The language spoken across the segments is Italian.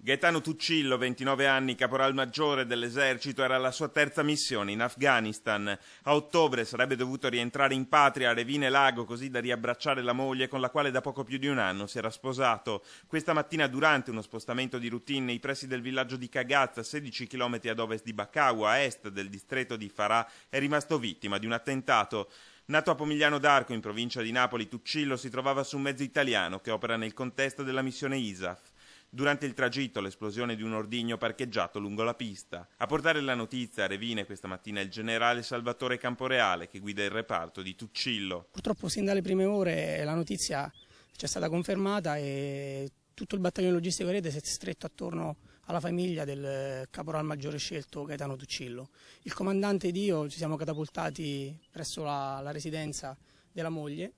Gaetano Tuccillo, 29 anni, caporal maggiore dell'esercito, era alla sua terza missione in Afghanistan. A ottobre sarebbe dovuto rientrare in patria a Revine Lago, così da riabbracciare la moglie con la quale da poco più di un anno si era sposato. Questa mattina, durante uno spostamento di routine nei pressi del villaggio di Cagazza, 16 km ad ovest di Baccaua, a est del distretto di Farah, è rimasto vittima di un attentato. Nato a Pomigliano d'Arco, in provincia di Napoli, Tuccillo si trovava su un mezzo italiano che opera nel contesto della missione ISAF. Durante il tragitto, l'esplosione di un ordigno parcheggiato lungo la pista. A portare la notizia a Revine questa mattina è il generale Salvatore Camporeale, che guida il reparto di Tuccillo. Purtroppo sin dalle prime ore la notizia ci è stata confermata e tutto il battaglione logistico Rete si è stretto attorno alla famiglia del caporal maggiore scelto Gaetano Tuccillo. Il comandante ed io ci siamo catapultati presso la residenza della moglie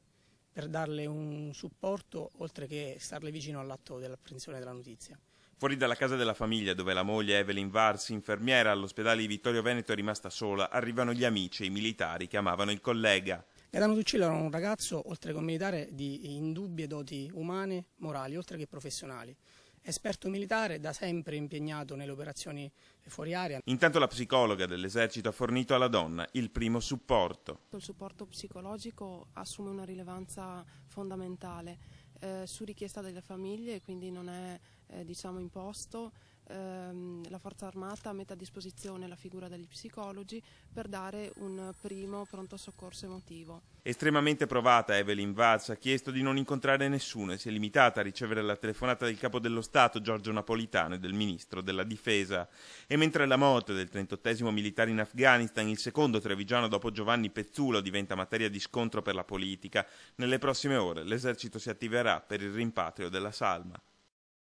per darle un supporto, oltre che starle vicino all'atto dell'apprensione della notizia. Fuori dalla casa della famiglia, dove la moglie Evelyn Varsi, infermiera all'ospedale di Vittorio Veneto, è rimasta sola, arrivano gli amici e i militari che amavano il collega. Gaetano Tuccillo era un ragazzo, oltre che un militare, di indubbie doti umane, morali, oltre che professionali. Esperto militare, da sempre impegnato nelle operazioni fuori area. Intanto la psicologa dell'esercito ha fornito alla donna il primo supporto. Il supporto psicologico assume una rilevanza fondamentale su richiesta delle famiglie, quindi non è imposto. La Forza Armata mette a disposizione la figura degli psicologi per dare un primo pronto soccorso emotivo. Estremamente provata, Evelyn Varsi ha chiesto di non incontrare nessuno e si è limitata a ricevere la telefonata del capo dello Stato Giorgio Napolitano e del ministro della Difesa. E mentre la morte del 38° militare in Afghanistan, il secondo trevigiano dopo Giovanni Pezzulo, diventa materia di scontro per la politica, nelle prossime ore l'esercito si attiverà per il rimpatrio della salma.